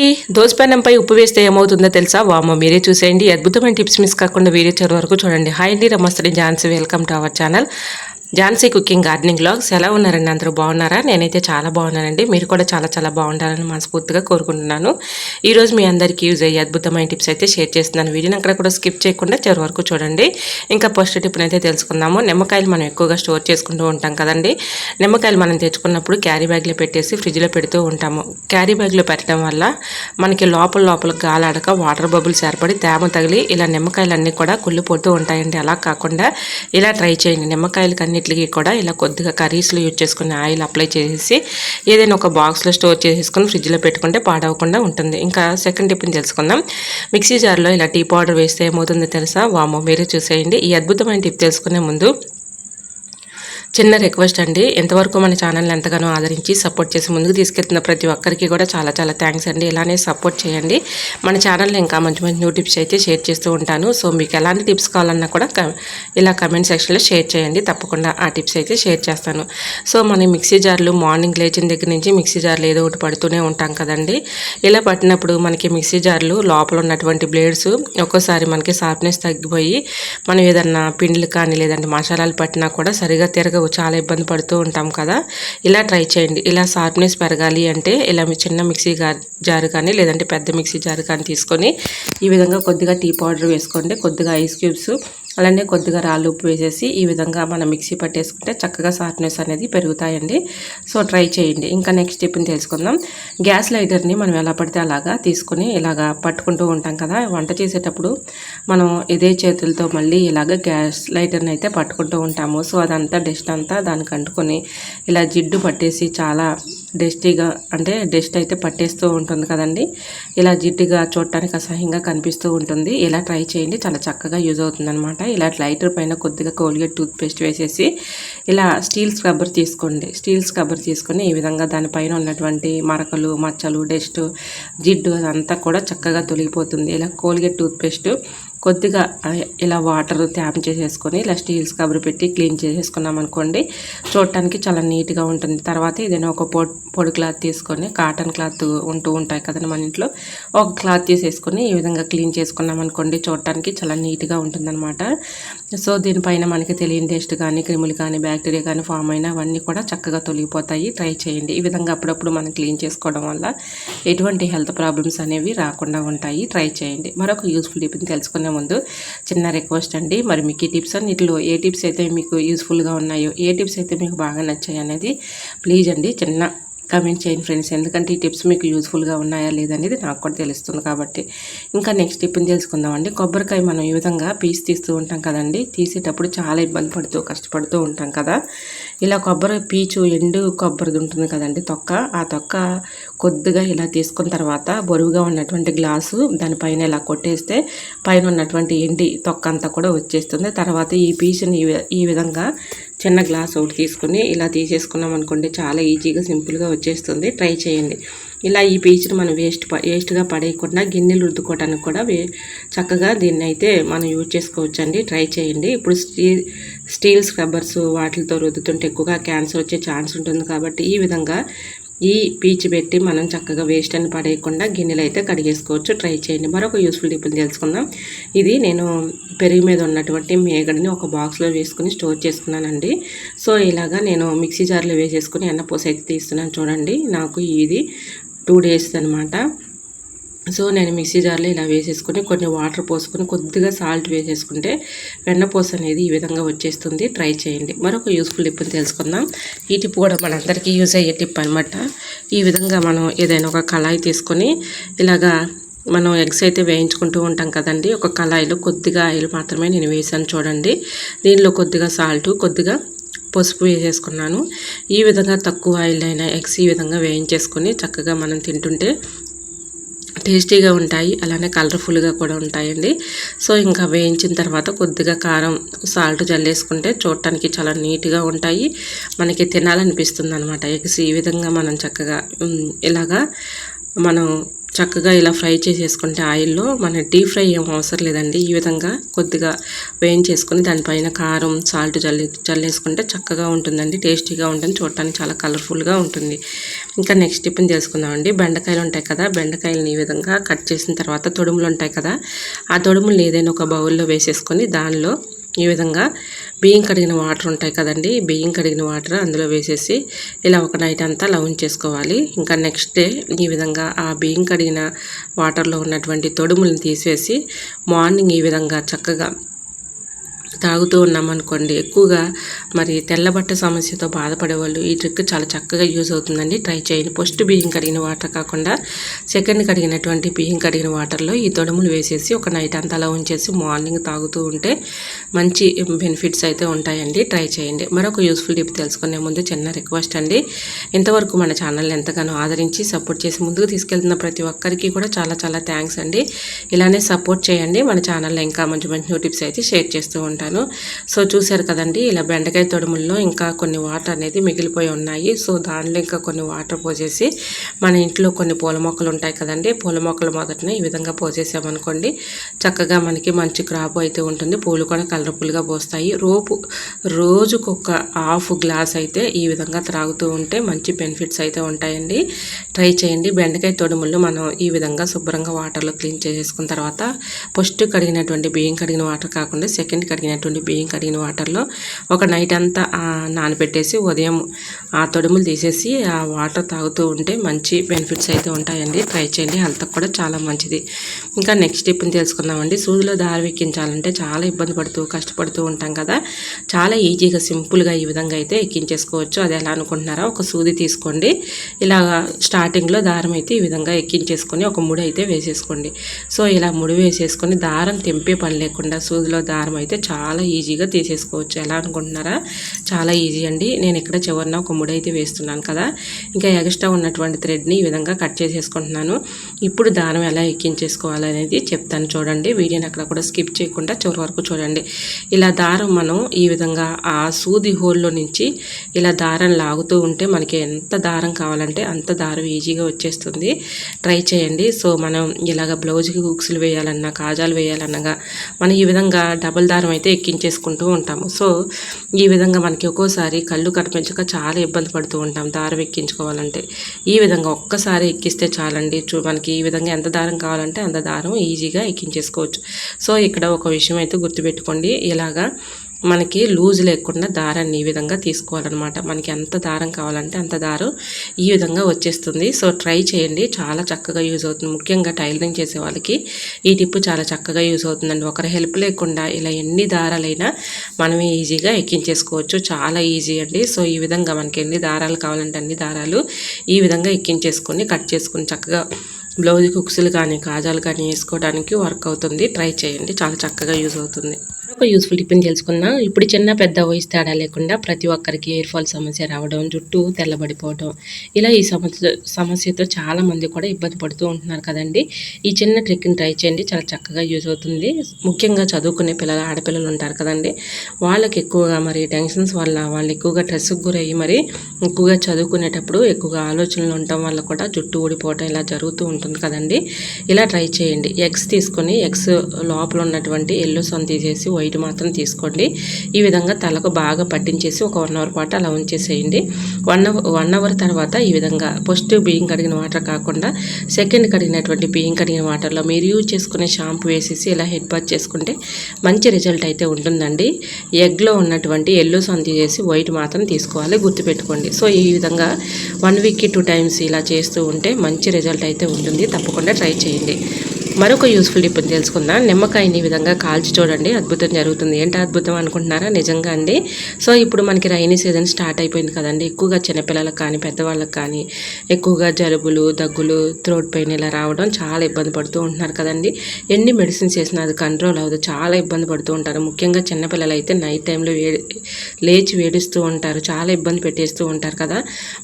ఈ దోసపెనంపై ఉప్పు వేస్తే ఏమవుతుందో తెలుసా? వామ్మో! మీరే చూసేయండి. అద్భుతమైన టిప్స్ మిస్ కాకుండా వీడియో చివరి వరకు చూడండి. హాయ్ అండి, నమస్తే, Jhansi. Welcome to our channel Jhansi cooking gardening vlogs. ఎలా ఉన్నారండి? అందరూ బాగున్నారా? నేనైతే చాలా బాగున్నానండి. మీరు కూడా చాలా చాలా బాగుండాలని మనస్ఫూర్తిగా కోరుకుంటున్నాను. ఈరోజు మీ అందరికీ యూజ్ అయ్యే అద్భుతమైన టిప్స్ అయితే షేర్ చేస్తున్నాను. వీడియోని అక్కడ కూడా స్కిప్ చేయకుండా చివరి వరకు చూడండి. ఇంకా ఫస్ట్ టిప్ని అయితే తెలుసుకుందాము. నిమ్మకాయలు మనం ఎక్కువగా స్టోర్ చేసుకుంటూ ఉంటాం కదండి. నిమ్మకాయలు మనం తెచ్చుకున్నప్పుడు క్యారీ బ్యాగ్లో పెట్టేసి ఫ్రిడ్జ్లో పెడుతూ ఉంటాము. క్యారీ బ్యాగ్లో పెట్టడం వల్ల మనకి లోపల గాలాడక వాటర్ బబుల్స్ ఏర్పడి తేమ తగిలి ఇలా నిమ్మకాయలన్నీ కూడా కుళ్ళిపోతూ ఉంటాయండి. అలా కాకుండా ఇలా ట్రై చేయండి. నిమ్మకాయలకి అన్నిటికీ కూడా ఇలా కొద్దిగా కర్రీస్లో యూజ్ చేసుకునే ఆయిల్ అప్లై చేసేసి ఏదైనా ఒక బాక్స్లో స్టోర్ చేసేసుకొని ఫ్రిడ్జ్లో పెట్టుకుంటే పాడవకుండా ఉంటుంది. ఇంకా సెకండ్ టిప్ని తెలుసుకుందాం. మిక్సీ జార్లో ఇలా టీ పౌడర్ వేస్తే ఏమవుతుందో తెలుసా? వామో! మీరే చూసేయండి. ఈ అద్భుతమైన టిప్ తెలుసుకునే ముందు చిన్న రిక్వెస్ట్ అండి. ఎంతవరకు మన ఛానల్ని ఎంతగానో ఆదరించి సపోర్ట్ చేసి ముందుకు తీసుకెళ్తున్న ప్రతి ఒక్కరికి కూడా చాలా చాలా థ్యాంక్స్ అండి. ఇలానే సపోర్ట్ చేయండి. మన ఛానల్లో ఇంకా మంచి మంచి న్యూ టిప్స్ అయితే షేర్ చేస్తూ ఉంటాను. సో మీకు ఎలాంటి టిప్స్ కావాలన్నా కూడా ఇలా కమెంట్ సెక్షన్లో షేర్ చేయండి. తప్పకుండా ఆ టిప్స్ అయితే షేర్ చేస్తాను. సో మన మిక్సీ జార్లు మార్నింగ్ లేచిన దగ్గర నుంచి మిక్సీ జార్లు ఏదో ఒకటి పడుతూనే ఉంటాం కదండి. ఇలా పట్టినప్పుడు మనకి మిక్సీ జార్లు లోపల ఉన్నటువంటి బ్లేడ్స్ ఒక్కోసారి మనకి షార్ప్నెస్ తగ్గిపోయి మనం ఏదన్నా పిండిలు కానీ లేదంటే మసాలాలు పట్టినా కూడా సరిగా తిరగవు. చాలా ఇబ్బంది పడుతూ ఉంటాం కదా. ఇలా ట్రై చేయండి. ఇలా షార్ప్నెస్ పెరగాలి అంటే ఇలా చిన్న మిక్సీ జారు కానీ లేదంటే పెద్ద మిక్సీ జారు కానీ తీసుకొని ఈ విధంగా కొద్దిగా టీ పౌడర్ వేసుకోండి, కొద్దిగా ఐస్ క్యూబ్స్, అలానే కొద్దిగా రాళ్ళు ఉప్పు వేసేసి ఈ విధంగా మనం మిక్సీ పట్టేసుకుంటే చక్కగా షార్ప్నెస్ అనేది పెరుగుతాయండి. సో ట్రై చేయండి. ఇంకా నెక్స్ట్ టిప్ని తెలుసుకుందాం. గ్యాస్ లైటర్ని మనం ఎలా పడితే అలాగా తీసుకొని ఇలాగా పట్టుకుంటూ ఉంటాం కదా. వంట చేసేటప్పుడు మనం ఇదే చేతులతో మళ్ళీ ఇలాగ గ్యాస్ లైటర్ని అయితే పట్టుకుంటూ ఉంటాము. సో అదంతా డస్ట్ అంతా దానికి అంటుకొని ఇలా జిడ్డు పట్టేసి చాలా డస్టీగా అంటే డస్ట్ అయితే పట్టేస్తూ ఉంటుంది కదండి. ఇలా జిడ్డుగా చూడటానికి అసహ్యంగా కనిపిస్తూ ఉంటుంది. ఇలా ట్రై చేయండి. చాలా చక్కగా యూజ్ అవుతుంది అనమాట. ఇలా లైటర్ పైన కొద్దిగా కోల్గేట్ టూత్ పేస్ట్ వేసేసి ఇలా స్టీల్ స్క్రబ్బర్ తీసుకోండి. స్టీల్ స్క్రబ్బర్ తీసుకొని ఈ విధంగా దానిపైన ఉన్నటువంటి మరకలు, మచ్చలు, డస్ట్, జిడ్డు అదంతా కూడా చక్కగా తొలగిపోతుంది. ఇలా కోల్గేట్ టూత్ పేస్ట్ కొద్దిగా ఇలా వాటర్ ట్యాప్ చేసేసుకొని ఇలా స్టీల్ స్క్రబ్బర్ పెట్టి క్లీన్ చేసేసుకున్నాం అనుకోండి, చూడటానికి చాలా నీట్గా ఉంటుంది. తర్వాత ఏదైనా ఒక పొడి క్లాత్ తీసుకొని, కాటన్ క్లాత్ ఉంటూ ఉంటాయి కదండి మన ఇంట్లో, ఒక క్లాత్ తీసేసుకొని ఈ విధంగా క్లీన్ చేసుకున్నాం అనుకోండి, చూడటానికి చాలా నీట్గా ఉంటుందన్నమాట. సో దీనిపైన మనకి తెలియని డస్ట్ కానీ క్రిములు కానీ బ్యాక్టీరియా కానీ ఫామ్ అయినా అవన్నీ కూడా చక్కగా తొలగిపోతాయి. ట్రై చేయండి. ఈ విధంగా అప్పుడప్పుడు మనం క్లీన్ చేసుకోవడం వల్ల ఎటువంటి హెల్త్ ప్రాబ్లమ్స్ అనేవి రాకుండా ఉంటాయి. ట్రై చేయండి. మరొక యూస్ఫుల్ టిప్ని తెలుసుకునే ముందు చిన్న రిక్వెస్ట్ అండి. మరి మీకు ఈ టిప్స్ అన్నిటిలో ఏ టిప్స్ అయితే మీకు యూస్ఫుల్గా ఉన్నాయో, ఏ టిప్స్ అయితే మీకు బాగా నచ్చాయి అనేది ప్లీజ్ అండి చిన్న కమెంట్ చేయండి ఫ్రెండ్స్. ఎందుకంటే ఈ టిప్స్ మీకు యూస్ఫుల్గా ఉన్నాయా లేదనేది నాకు కూడా తెలుస్తుంది కాబట్టి. ఇంకా నెక్స్ట్ టిప్ని తెలుసుకుందామండి. కొబ్బరికాయ మనం ఈ విధంగా పీస్ తీస్తూ ఉంటాం కదండి. తీసేటప్పుడు చాలా ఇబ్బంది పడుతూ కష్టపడుతూ ఉంటాం కదా. ఇలా కొబ్బరి పీచు ఎండు కొబ్బరిది ఉంటుంది కదండి తొక్క, ఆ తొక్క కొద్దిగా ఇలా తీసుకున్న తర్వాత బరువుగా ఉన్నటువంటి గ్లాసు దానిపైన ఇలా కొట్టేస్తే పైన ఉన్నటువంటి ఎండి తొక్క అంతా కూడా వచ్చేస్తుంది. తర్వాత ఈ పీచుని ఈ విధంగా చిన్న గ్లాస్ ఒకటి తీసుకుని ఇలా తీసేసుకున్నాం అనుకోండి, చాలా ఈజీగా సింపుల్గా వచ్చేస్తుంది. ట్రై చేయండి. ఇలా ఈ పీచుని మనం వేస్ట్గా పడేయకుండా గిన్నెలు రుద్దుకోవడానికి కూడా చక్కగా దీన్ని అయితే మనం యూజ్ చేసుకోవచ్చండి. ట్రై చేయండి. ఇప్పుడు స్టీల్ స్క్రబ్బర్స్ వాటితో రుద్దుతుంటే ఎక్కువగా క్యాన్సర్ వచ్చే ఛాన్స్ ఉంటుంది కాబట్టి ఈ విధంగా ఈ పీచు పెట్టి మనం చక్కగా వేస్ట్ అని పడేయకుండా గిన్నెలు అయితే కడిగేసుకోవచ్చు. ట్రై చేయండి. మరొక యూస్ఫుల్ టిప్ని తెలుసుకుందాం. ఇది నేను పెరుగు మీద ఉన్నటువంటి మేగడిని ఒక బాక్స్లో వేసుకుని స్టోర్ చేసుకున్నానండి. సో ఇలాగా నేను మిక్సీ జార్లో వేసేసుకుని ఎన్నపూస అయితే తీస్తున్నాను చూడండి. నాకు ఇది 2 days అనమాట. సో నేను మిక్సీ జార్లో ఇలా వేసేసుకొని కొన్ని వాటర్ పోసుకొని కొద్దిగా సాల్ట్ వేసేసుకుంటే వెన్నపూస అనేది ఈ విధంగా వచ్చేస్తుంది. ట్రై చేయండి. మరొక యూస్ఫుల్ టిప్ని తెలుసుకుందాం. ఈ టిప్ కూడా మనందరికీ యూజ్ అయ్యే టిప్ అనమాట. ఈ విధంగా మనం ఏదైనా ఒక కళాయి తీసుకొని ఇలాగా మనం ఎగ్స్ అయితే వేయించుకుంటూ ఉంటాం కదండి. ఒక కళాయిలో కొద్దిగా ఆయిల్ మాత్రమే నేను వేసాను చూడండి. దీనిలో కొద్దిగా సాల్ట్, కొద్దిగా పసుపు వేసేసుకున్నాను. ఈ విధంగా తక్కువ ఆయిల్ అయిన ఎగ్స్ ఈ విధంగా వేయించేసుకొని చక్కగా మనం తింటుంటే టేస్టీగా ఉంటాయి, అలానే కలర్ఫుల్గా కూడా ఉంటాయండి. సో ఇంకా వేయించిన తర్వాత కొద్దిగా కారం, సాల్ట్ జల్లేసుకుంటే చూడటానికి చాలా నీట్గా ఉంటాయి, మనకి తినాలనిపిస్తుంది అనమాట ఎగ్స్. ఈ విధంగా మనం చక్కగా ఇలాగా మనం చక్కగా ఇలా ఫ్రై చేసేసుకుంటే ఆయిల్లో మన డీప్ ఫ్రై ఏం అవసరం లేదండి. ఈ విధంగా కొద్దిగా వేయించేసుకొని దానిపైన కారం సాల్ట్ చల్లేసుకుంటే చక్కగా ఉంటుందండి. టేస్టీగా ఉంటుంది, చూడటానికి చాలా కలర్ఫుల్గా ఉంటుంది. ఇంకా నెక్స్ట్ టిఫిన్ చేసుకుందామండి. బెండకాయలు ఉంటాయి కదా, బెండకాయలని ఈ విధంగా కట్ చేసిన తర్వాత తొడుములు ఉంటాయి కదా, ఆ తొడుములు ఏదైనా ఒక బౌల్లో వేసేసుకొని దానిలో ఈ విధంగా బియ్యం కడిగిన వాటర్ ఉంటాయి కదండి, బియ్యం కడిగిన వాటర్ అందులో వేసేసి ఇలా ఒక నైట్ అంతా చేసుకోవాలి. ఇంకా నెక్స్ట్ డే ఈ విధంగా ఆ బియ్యం కడిగిన వాటర్లో ఉన్నటువంటి తొడుములను తీసేసి మార్నింగ్ ఈ విధంగా చక్కగా తాగుతూ ఉన్నామనుకోండి, ఎక్కువగా మరి తెల్లబట్ట సమస్యతో బాధపడేవాళ్ళు ఈ ట్రిక్ చాలా చక్కగా యూజ్ అవుతుందండి. ట్రై చేయండి. ఫస్ట్ బియ్యం కడిగిన వాటర్ కాకుండా సెకండ్ కడిగినటువంటి బియ్యం కడిగిన వాటర్లో ఈ తొడుములు వేసేసి ఒక నైట్ అంతా అలా ఉంచేసి మార్నింగ్ తాగుతూ ఉంటే మంచి బెనిఫిట్స్ అయితే ఉంటాయండి. ట్రై చేయండి. మరొక యూస్ఫుల్ టిప్ తెలుసుకునే ముందు చిన్న రిక్వెస్ట్ అండి, ఇంతవరకు మన ఛానల్ ఎంతగానో ఆదరించి సపోర్ట్ చేసి ముందుకు తీసుకెళ్తున్న ప్రతి ఒక్కరికి కూడా చాలా చాలా థ్యాంక్స్ అండి. ఇలానే సపోర్ట్ చేయండి. మన ఛానల్లో ఇంకా మంచి మంచి న్యూ టిప్స్ అయితే షేర్ చేస్తూ ఉంటాను. సో చూసారు కదండి, ఇలా బెండకాయ తొడుముల్లో ఇంకా కొన్ని వాటర్ అనేది మిగిలిపోయి ఉన్నాయి. సో దానిలో ఇంకా కొన్ని వాటర్ పోసేసి మన ఇంట్లో కొన్ని పూల మొక్కలు ఉంటాయి కదండి, పూల మొక్కలు మొదటనే ఈ విధంగా పోసేసామనుకోండి చక్కగా మనకి మంచి క్రాప్ అయితే ఉంటుంది. పూలు కూడా కలర్ఫుల్గా పోస్తాయి. రోజుకొక హాఫ్ గ్లాస్ అయితే ఈ విధంగా త్రాగుతూ ఉంటే మంచి బెనిఫిట్స్ అయితే ఉంటాయండి. ట్రై చేయండి. బెండకాయ తొడుములు మనం ఈ విధంగా శుభ్రంగా వాటర్లో క్లీన్ చేసేసుకున్న తర్వాత ఫస్ట్ కడిగినటువంటి బియ్యం కడిగిన వాటర్ కాకుండా సెకండ్ కడిగినటువంటి బియ్యం కడిగిన వాటర్లో ఒక నైట్ అంతా నానబెట్టేసి ఉదయం ఆ తొడుములు తీసేసి ఆ వాటర్ తాగుతూ ఉంటే మంచి బెనిఫిట్స్ అయితే ఉంటాయండి. ట్రై చేయండి. హెల్త్కి కూడా చాలా మంచిది. ఇంకా నెక్స్ట్ టిప్ని తెలుసుకుందామండి. సూదిలో దారి ఎక్కించాలంటే చాలా ఇబ్బంది పడుతూ కష్టపడుతూ ఉంటాం కదా, చాలా ఈజీగా సింపుల్గా ఈ విధంగా అయితే ఎక్కించేసుకోవచ్చు. అది ఎలా అనుకుంటున్నారా, ఒక సూది తీసుకోండి. ఇలా స్టార్టింగ్లో దారం అయితే ఈ విధంగా ఎక్కించేసుకొని ఒక ముడి అయితే వేసేసుకోండి. సో ఇలా ముడి వేసేసుకొని దారం తెంపే పని లేకుండా సూదిలో దారం అయితే చాలా ఈజీగా తీసేసుకోవచ్చు. ఎలా అనుకుంటున్నారా, చాలా ఈజీ అండి. నేను ఇక్కడ చివరిన ఒక ముడి అయితే వేస్తున్నాను కదా, ఇంకా ఎక్స్ట్రా ఉన్నటువంటి థ్రెడ్ని ఈ విధంగా కట్ చేసేసుకుంటున్నాను. ఇప్పుడు దారం ఎలా ఎక్కించేసుకోవాలనేది చెప్తాను చూడండి. వీడియోని అక్కడ కూడా స్కిప్ చేయకుండా చివరి వరకు చూడండి. ఇలా దారం మనం ఈ విధంగా ఆ సూది హోల్లో నుంచి ఇలా దారం లాగుతూ ఉంటే మనకి ఎంత దారం కావాలంటే అంత దారం ఈజీగా వచ్చేస్తుంది. ట్రై చేయండి. సో మనం ఇలాగ బ్లౌజ్కి హుక్స్లు వేయాలన్నా కాజాలు వేయాలన్నగా మనం ఈ విధంగా డబుల్ దారం అయితే ఎక్కించేసుకుంటూ ఉంటాము. సో ఈ విధంగా మనకి ఒక్కోసారి కళ్ళు కనిపించక చాలా ఇబ్బంది పడుతూ ఉంటాం దారం ఎక్కించుకోవాలంటే. ఈ విధంగా ఒక్కసారి ఎక్కిస్తే చాలండి. మనకి ఈ విధంగా ఎంత దారం కావాలంటే అంత దారం ఈజీగా ఎక్కించేసుకోవచ్చు. సో ఇక్కడ ఒక విషయం అయితే గుర్తుపెట్టుకోండి, ఇలాగా మనకి లూజ్ లేకుండా దారాన్ని ఈ విధంగా తీసుకోవాలన్నమాట. మనకి ఎంత దారం కావాలంటే అంత దారం ఈ విధంగా వచ్చేస్తుంది. సో ట్రై చేయండి, చాలా చక్కగా యూజ్ అవుతుంది. ముఖ్యంగా టైలరింగ్ చేసే వాళ్ళకి ఈ టిప్ చాలా చక్కగా యూజ్ అవుతుందండి. ఒకరి హెల్ప్ లేకుండా ఇలా ఎన్ని దారాలైనా మనమే ఈజీగా ఎక్కించేసుకోవచ్చు. చాలా ఈజీ అండి. సో ఈ విధంగా మనకి ఎన్ని దారాలు కావాలంటే అన్ని దారాలు ఈ విధంగా ఎక్కించేసుకొని కట్ చేసుకుని చక్కగా బ్లౌజ్ హుక్స్లు కానీ కాజాలు కానీ వేసుకోవడానికి వర్క్ అవుతుంది. ట్రై చేయండి, చాలా చక్కగా యూజ్ అవుతుంది. ఒక యూస్ఫుల్ టిప్ని తెలుసుకుందాం. ఇప్పుడు చిన్న పెద్ద వయసు తేడా లేకుండా ప్రతి ఒక్కరికి హెయిర్ ఫాల్ సమస్య రావడం, జుట్టు తెల్లబడిపోవడం, ఇలా ఈ సమస్యతో చాలామంది కూడా ఇబ్బంది పడుతూ ఉంటున్నారు కదండి. ఈ చిన్న ట్రిక్ని ట్రై చేయండి, చాలా చక్కగా యూజ్ అవుతుంది. ముఖ్యంగా చదువుకునే ఆడపిల్లలు ఉంటారు కదండి, వాళ్ళకి ఎక్కువగా మరి టెన్షన్స్ వల్ల వాళ్ళు ఎక్కువగా స్ట్రెస్కి గురయ్యి మరి ఎక్కువగా చదువుకునేటప్పుడు ఎక్కువగా ఆలోచనలు ఉండటం వల్ల కూడా జుట్టు ఊడిపోవడం ఇలా జరుగుతూ ఉంటుంది కదండి. ఇలా ట్రై చేయండి. ఎగ్స్ తీసుకొని ఎగ్స్ లోపల ఉన్నటువంటి ఎల్లోస్ అని తీసేసి వైట్ మాత్రం తీసుకోండి. ఈ విధంగా తలకు బాగా పట్టించేసి ఒక 1 అవర్ పాటు అలా ఉంచేసేయండి. 1 అవర్ తర్వాత ఈ విధంగా ఫస్ట్ బియ్యం కడిగిన వాటర్ కాకుండా సెకండ్ కడిగినటువంటి బియ్యం కడిగిన వాటర్లో మీరు యూజ్ చేసుకునే షాంపూ వేసేసి ఇలా హెడ్ బాత్ చేసుకుంటే మంచి రిజల్ట్ అయితే ఉంటుందండి. ఎగ్లో ఉన్నటువంటి ఎల్లోస్ అని తీసేసి వైట్ మాత్రం తీసుకోవాలి, గుర్తుపెట్టుకోండి. సో ఈ విధంగా 1 వీక్కి 2 టైమ్స్ ఇలా చేస్తూ ఉంటే మంచి రిజల్ట్ అయితే ఉంటుంది. తప్పకుండా ట్రై చేయండి. మరొక యూస్ఫుల్ టిప్ తెలుసుకుందాం. నిమ్మకాయని ఈ విధంగా కాల్చి చూడండి, అద్భుతం జరుగుతుంది. ఏంటి అద్భుతం అనుకుంటున్నారా, నిజంగా అండి. సో ఇప్పుడు మనకి రైనీ సీజన్ స్టార్ట్ అయిపోయింది కదండి. ఎక్కువగా చిన్నపిల్లలకు కానీ పెద్దవాళ్ళకి కానీ ఎక్కువగా జలుబులు, దగ్గులు, థ్రోట్ పెయిన్ ఇలా రావడం చాలా ఇబ్బంది పడుతూ ఉంటున్నారు కదండి. ఎన్ని మెడిసిన్స్ చేసినా అది కంట్రోల్ అవ్వదు, చాలా ఇబ్బంది పడుతూ ఉంటారు. ముఖ్యంగా చిన్నపిల్లలు అయితే నైట్ టైంలో లేచి వేడిస్తూ ఉంటారు, చాలా ఇబ్బంది పెట్టేస్తూ ఉంటారు కదా.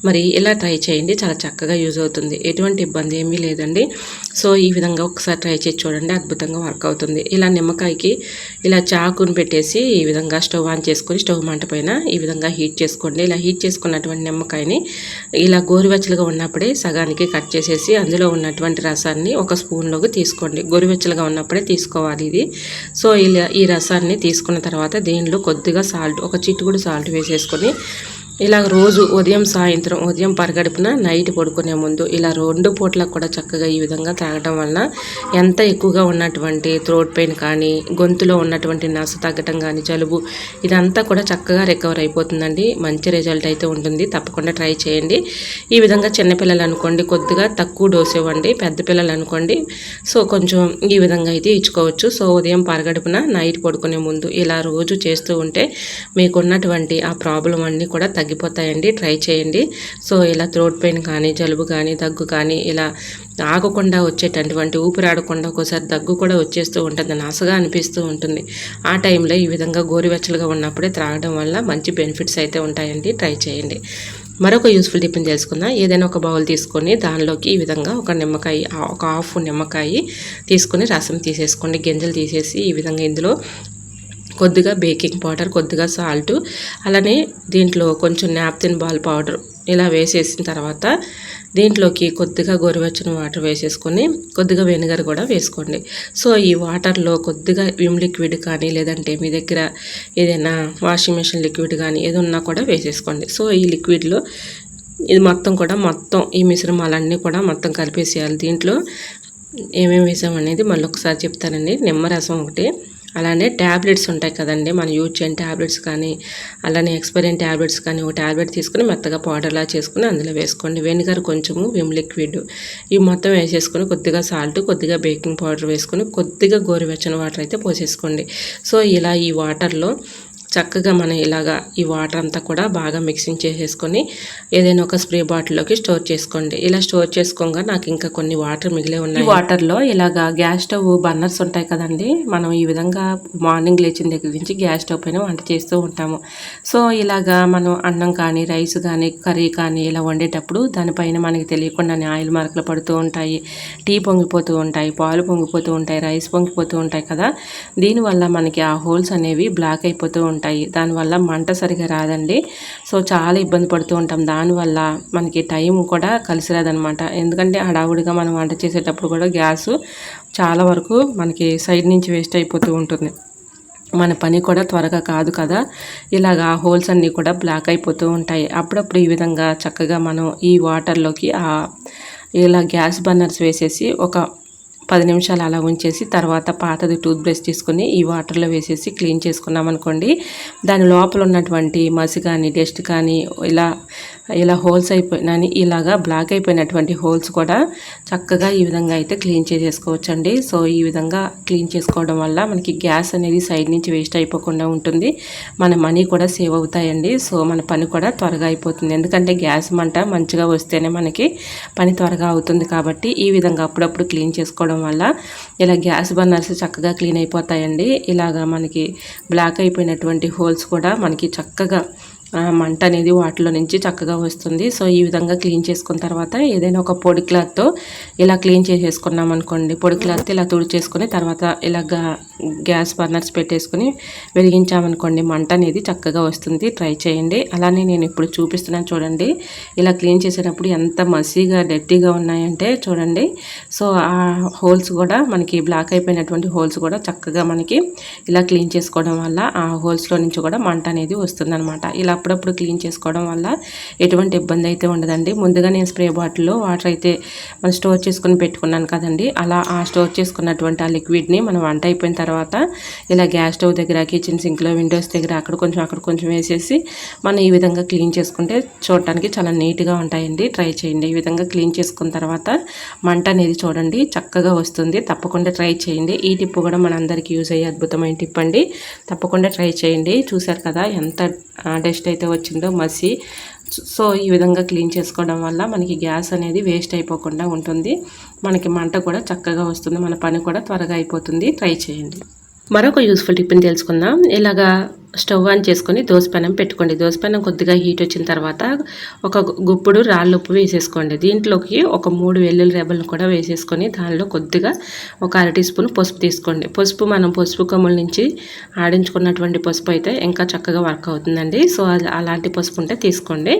మరి ఇలా ట్రై చేయండి, చాలా చక్కగా యూజ్ అవుతుంది. ఎటువంటి ఇబ్బంది ఏమీ లేదండి. సో ఈ విధంగా ఒకసారి ఒకసారి ట్రై చేసి చూడండి, అద్భుతంగా వర్క్ అవుతుంది. ఇలా నిమ్మకాయకి ఇలా చాకుని పెట్టేసి ఈ విధంగా స్టవ్ ఆన్ చేసుకొని స్టవ్ మంట పైన ఈ విధంగా హీట్ చేసుకోండి. ఇలా హీట్ చేసుకున్నటువంటి నిమ్మకాయని ఇలా గోరువెచ్చలుగా ఉన్నప్పుడే సగానికి కట్ చేసేసి అందులో ఉన్నటువంటి రసాన్ని ఒక స్పూన్లోకి తీసుకోండి. గోరువెచ్చలుగా ఉన్నప్పుడే తీసుకోవాలి ఇది. సో ఇలా ఈ రసాన్ని తీసుకున్న తర్వాత దీనిలో కొద్దిగా సాల్ట్, ఒక చిటికెడు సాల్ట్ వేసేసుకొని ఇలా రోజు ఉదయం సాయంత్రం, ఉదయం పరగడుపున, నైట్ పడుకునే ముందు ఇలా 2 పూటలకు కూడా చక్కగా ఈ విధంగా తాగడం వలన ఎంత ఎక్కువగా ఉన్నటువంటి థ్రోట్ పెయిన్ కానీ, గొంతులో ఉన్నటువంటి నస తగ్గటం కానీ, జలుబు ఇదంతా కూడా చక్కగా రికవర్ అయిపోతుందండి. మంచి రిజల్ట్ అయితే ఉంటుంది. తప్పకుండా ట్రై చేయండి. ఈ విధంగా చిన్నపిల్లలు అనుకోండి కొద్దిగా తక్కువ డోస్ ఇవ్వండి, పెద్ద పిల్లలు అనుకోండి సో కొంచెం ఈ విధంగా అయితే ఇచ్చుకోవచ్చు. సో ఉదయం పరగడుపున, నైట్ పడుకునే ముందు ఇలా రోజు చేస్తూ ఉంటే మీకున్నటువంటి ఆ ప్రాబ్లం అన్నీ కూడా తగ్గిపోతాయండి. ట్రై చేయండి. సో ఇలా థ్రోట్ పెయిన్ కానీ, జలుబు కానీ, దగ్గు కానీ ఇలా ఆగకుండా వచ్చేటటువంటి, ఊపిరాడకుండా ఒక్కోసారి దగ్గు కూడా వచ్చేస్తూ ఉంటుంది, నాసగా అనిపిస్తూ ఉంటుంది. ఆ టైంలో ఈ విధంగా గోరువెచ్చలుగా ఉన్నప్పుడే త్రాగడం వల్ల మంచి బెనిఫిట్స్ అయితే ఉంటాయండి. ట్రై చేయండి. మరొక యూస్ఫుల్ టిప్ని తెలుసుకుందాం. ఏదైనా ఒక బౌల్ తీసుకొని దానిలోకి ఈ విధంగా ఒక నిమ్మకాయ, ఒక హాఫ్ నిమ్మకాయ తీసుకొని రసం తీసేసుకోండి. గింజలు తీసేసి ఈ విధంగా ఇందులో కొద్దిగా బేకింగ్ పౌడర్, కొద్దిగా సాల్ట్, అలానే దీంట్లో కొంచెం నాప్థిన్ బాల్ పౌడర్ ఇలా వేసేసిన తర్వాత దీంట్లోకి కొద్దిగా గోరువెచ్చని వాటర్ వేసేసుకొని కొద్దిగా వెనిగర్ కూడా వేసుకోండి. సో ఈ వాటర్లో కొద్దిగా విమ్ లిక్విడ్ కానీ, లేదంటే మీ దగ్గర ఏదైనా వాషింగ్ మెషిన్ లిక్విడ్ కానీ ఏది ఉన్నా కూడా వేసేసుకోండి. సో ఈ లిక్విడ్లో ఇది మొత్తం ఈ మిశ్రమాలన్నీ కూడా మొత్తం కలిపేసేయాలి. దీంట్లో ఏమేమి వేసామనేది మళ్ళీ ఒకసారి చెప్తానండి. నిమ్మరసం ఒకటి, అలానే ట్యాబ్లెట్స్ ఉంటాయి కదండి, మనం యూజ్ చేయని ట్యాబ్లెట్స్ కానీ, అలానే ఎక్స్పైరీ ట్యాబ్లెట్స్ కానీ ఒక ట్యాబ్లెట్ తీసుకుని మెత్తగా పౌడర్లా చేసుకుని అందులో వేసుకోండి. వెనిగర్ కొంచెము, విమ్ లిక్విడ్ ఇవి మొత్తం వేసేసుకొని కొద్దిగా సాల్ట్, కొద్దిగా బేకింగ్ పౌడర్ వేసుకొని కొద్దిగా గోరువెచ్చని వాటర్ అయితే పోసేసుకోండి. సో ఇలా ఈ వాటర్లో చక్కగా మనం ఇలాగా ఈ వాటర్ అంతా కూడా బాగా మిక్సింగ్ చేసేసుకొని ఏదైనా ఒక స్ప్రే బాటిల్లోకి స్టోర్ చేసుకోండి. ఇలా స్టోర్ చేసుకోగా నాకు ఇంకా కొన్ని వాటర్ మిగిలే ఉన్నాయి. ఈ వాటర్లో ఇలాగా గ్యాస్ స్టవ్ బర్నర్స్ ఉంటాయి కదండి, మనం ఈ విధంగా మార్నింగ్ లేచిన దగ్గర నుంచి గ్యాస్ స్టవ్ పైన వంట చేస్తూ ఉంటాము. సో ఇలాగా మనం అన్నం కానీ, రైస్ కానీ, కర్రీ కానీ ఇలా వండేటప్పుడు దానిపైన మనకి తెలియకుండానే ఆయిల్ మార్కులు పడుతూ ఉంటాయి, టీ పొంగిపోతూ ఉంటాయి, పాలు పొంగిపోతూ ఉంటాయి, రైస్ పొంగిపోతూ ఉంటాయి కదా. దీనివల్ల మనకి ఆ హోల్స్ అనేవి బ్లాక్ అయిపోతూ ఉంటాయి. దానివల్ల మంట సరిగా రాదండి. సో చాలా ఇబ్బంది పడుతూ ఉంటాం. దానివల్ల మనకి టైం కూడా కలిసి రాదనమాట. ఎందుకంటే హడావుడిగా మనం వంట చేసేటప్పుడు కూడా గ్యాస్ చాలా వరకు మనకి సైడ్ నుంచి వేస్ట్ అయిపోతూ ఉంటుంది. మన పని కూడా త్వరగా కాదు కదా. ఇలాగా హోల్స్ అన్నీ కూడా బ్లాక్ అయిపోతూ ఉంటాయి. అప్పుడప్పుడు ఈ విధంగా చక్కగా మనం ఈ వాటర్లోకి ఇలా గ్యాస్ బర్నర్స్ వేసేసి ఒక 10 నిమిషాలు అలా ఉంచేసి తర్వాత పాతది టూత్ బ్రష్ తీసుకుని ఈ వాటర్లో వేసేసి క్లీన్ చేసుకున్నాం అనుకోండి, దాని లోపల ఉన్నటువంటి మసి కానీ, డస్ట్ కానీ ఇలా హోల్స్ అయిపోయినాని ఇలాగా బ్లాక్ అయిపోయినటువంటి హోల్స్ కూడా చక్కగా ఈ విధంగా అయితే క్లీన్ చేసేసుకోవచ్చండి. సో ఈ విధంగా క్లీన్ చేసుకోవడం వల్ల మనకి గ్యాస్ అనేది సైడ్ నుంచి వేస్ట్ అయిపోకుండా ఉంటుంది, మన మనీ కూడా సేవ్ అవుతాయండి. సో మన పని కూడా త్వరగా అయిపోతుంది. ఎందుకంటే గ్యాస్ మంట మంచిగా వస్తేనే మనకి పని త్వరగా అవుతుంది. కాబట్టి ఈ విధంగా అప్పుడప్పుడు క్లీన్ చేసుకోవడం వల్ల ఇలా గ్యాస్ బర్నర్స్ చక్కగా క్లీన్ అయిపోతాయండి. ఇలాగా మనకి బ్లాక్ అయిపోయినటువంటి హోల్స్ కూడా మనకి చక్కగా మంట అనేది వాటిలో నుంచి చక్కగా వస్తుంది. సో ఈ విధంగా క్లీన్ చేసుకున్న తర్వాత ఏదైనా ఒక పొడి క్లాత్తో ఇలా క్లీన్ చేసేసుకున్నాం అనుకోండి, పొడి క్లాత్ ఇలా తుడిచేసుకొని తర్వాత ఇలా గ్యాస్ బర్నర్స్ పెట్టేసుకొని వెలిగించామనుకోండి, మంట అనేది చక్కగా వస్తుంది. ట్రై చేయండి. అలానే నేను ఇప్పుడు చూపిస్తున్నాను చూడండి, ఇలా క్లీన్ చేసేటప్పుడు ఎంత మసీగా డర్టీగా ఉన్నాయంటే చూడండి. సో ఆ హోల్స్ కూడా మనకి బ్లాక్ అయిపోయినటువంటి హోల్స్ కూడా చక్కగా మనకి ఇలా క్లీన్ చేసుకోవడం వల్ల ఆ హోల్స్లో నుంచి కూడా మంట అనేది వస్తుందన్నమాట. ఇలా అప్పుడప్పుడు క్లీన్ చేసుకోవడం వల్ల ఎటువంటి ఇబ్బంది అయితే ఉండదండి. ముందుగా నేను స్ప్రే బాటిల్లో వాటర్ అయితే మనం స్టోర్ చేసుకుని పెట్టుకున్నాను కదండి, అలా ఆ స్టోర్ చేసుకున్నటువంటి ఆ లిక్విడ్ని మనం వంట అయిపోయిన తర్వాత ఇలా గ్యాస్ స్టవ్ దగ్గర, కిచెన్ సింక్లో, విండోస్ దగ్గర అక్కడ కొంచెం వేసేసి మనం ఈ విధంగా క్లీన్ చేసుకుంటే చూడటానికి చాలా నీట్గా ఉంటాయండి. ట్రై చేయండి. ఈ విధంగా క్లీన్ చేసుకున్న తర్వాత మంట అనేది చూడండి చక్కగా వస్తుంది. తప్పకుండా ట్రై చేయండి. ఈ టిప్ కూడా మనందరికీ యూజ్ అయ్యే అద్భుతమైన టిప్ అండి. తప్పకుండా ట్రై చేయండి. చూసారు కదా ఎంత డస్ట్ అయితే వచ్చిందో, మసి. సో ఈ విధంగా క్లీన్ చేసుకోవడం వల్ల మనకి గ్యాస్ అనేది వేస్ట్ అయిపోకుండా ఉంటుంది, మనకి మంట కూడా చక్కగా వస్తుంది, మన పని కూడా త్వరగా అయిపోతుంది. ట్రై చేయండి. మరొక యూస్ఫుల్ టిప్ని తెలుసుకుందాం. ఇలాగా స్టవ్ ఆన్ చేసుకొని దోసపెనం పెట్టుకోండి. దోసపెనం కొద్దిగా హీట్ వచ్చిన తర్వాత ఒక గుప్పుడు రాళ్ళ ఉప్పు వేసేసుకోండి. దీంట్లోకి ఒక 3 వెల్లుల్లి రెబ్బలను కూడా వేసేసుకొని దానిలో కొద్దిగా ఒక 1/2 టీ స్పూన్ పసుపు తీసుకోండి. మనం పసుపు కొమ్ముల నుంచి ఆడించుకున్నటువంటి పసుపు అయితే ఇంకా చక్కగా వర్క్ అవుతుందండి. సో అలాంటి పసుపు ఉంటే తీసుకోండి.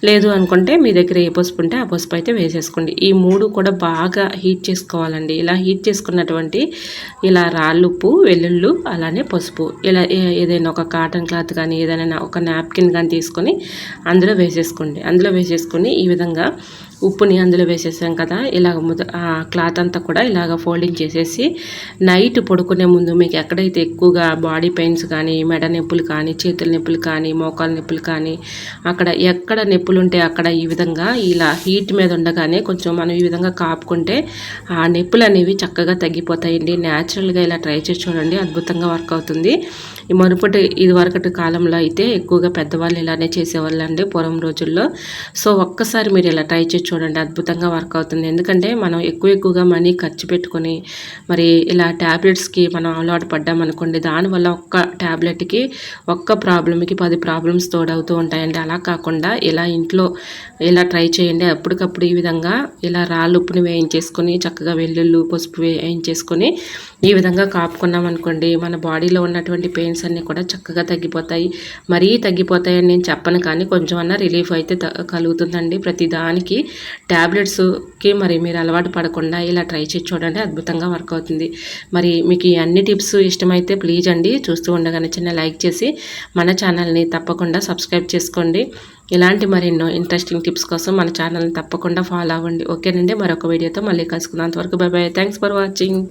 లేదు అనుకుంటే మీ దగ్గర ఏ పసుపు ఉంటే ఆ పసుపు అయితే వేసేసుకోండి. ఈ 3 కూడా బాగా హీట్ చేసుకోవాలండి. ఇలా హీట్ చేసుకున్నటువంటి ఇలా రాళ్ళుప్పు, వెల్లుల్లి, అలానే పసుపు ఇలా ఏదైనా ఒక కాటన్ క్లాత్ కానీ ఏదైనా ఒక నాప్కిన్ కానీ తీసుకొని అందులో వేసేసుకొని ఈ విధంగా ఉప్పుని అందులో వేసేసాం కదా, ఇలాగ క్లాత్ అంతా కూడా ఇలాగ ఫోల్డింగ్ చేసేసి నైట్ పడుకునే ముందు మీకు ఎక్కడైతే ఎక్కువగా బాడీ పెయిన్స్ కానీ, మెడ నొప్పులు కానీ, చేతుల నొప్పులు కానీ, మోకాలు నొప్పులు కానీ, అక్కడ ఎక్కడ నొప్పులు ఉంటే అక్కడ ఈ విధంగా ఇలా హీట్ మీద ఉండగానే కొంచెం మనం ఈ విధంగా కాపుకుంటే ఆ నొప్పులు అనేవి చక్కగా తగ్గిపోతాయండి. న్యాచురల్గా ఇలా ట్రై చేసి చూడండి, అద్భుతంగా వర్క్ అవుతుంది. ఇది వరకటి కాలంలో అయితే ఎక్కువగా పెద్దవాళ్ళు ఇలానే చేసేవాళ్ళు అండి పూర్వం రోజుల్లో. సో ఒక్కసారి మీరు ఇలా ట్రై చేసి చూడండి, అద్భుతంగా వర్క్ అవుతుంది. ఎందుకంటే మనం ఎక్కువగా మనీ ఖర్చు పెట్టుకొని మరి ఇలా ట్యాబ్లెట్స్కి మనం అలవాటు పడ్డామనుకోండి, దానివల్ల ఒక్క ట్యాబ్లెట్కి ఒక్క ప్రాబ్లమ్కి 10 ప్రాబ్లమ్స్ తోడవుతూ ఉంటాయండి. అలా కాకుండా ఇలా ఇంట్లో ఇలా ట్రై చేయండి. అప్పటికప్పుడు ఈ విధంగా ఇలా రాళ్ళుప్పుని వేయించేసుకొని చక్కగా వెల్లుల్లి, పసుపు వేయించేసుకొని ఈ విధంగా కాపుకున్నాం అనుకోండి, మన బాడీలో ఉన్నటువంటి పెయిన్స్ అన్నీ కూడా చక్కగా తగ్గిపోతాయి. మరీ తగ్గిపోతాయని నేను చెప్పను, కానీ కొంచెం అన్నా రిలీఫ్ అయితే కలుగుతుందండి. ప్రతి దానికి ట్యాబ్లెట్స్కి మరి మీరు అలవాటు పడకుండా ఇలా ట్రై చేసి చూడండి, అద్భుతంగా వర్క్ అవుతుంది. మరి మీకు ఈ అన్ని టిప్స్ ఇష్టమైతే ప్లీజ్ అండి చూస్తూ ఉండగానే చిన్న లైక్ చేసి మన ఛానల్ని తప్పకుండా సబ్స్క్రైబ్ చేసుకోండి. ఇలాంటి మరెన్నో ఇంట్రెస్టింగ్ టిప్స్ కోసం మన ఛానల్ని తప్పకుండా ఫాలో అవ్వండి. ఓకేనండి, మరొక వీడియోతో మళ్ళీ కలుసుకున్నంత వరకు by by. Thanks for watching.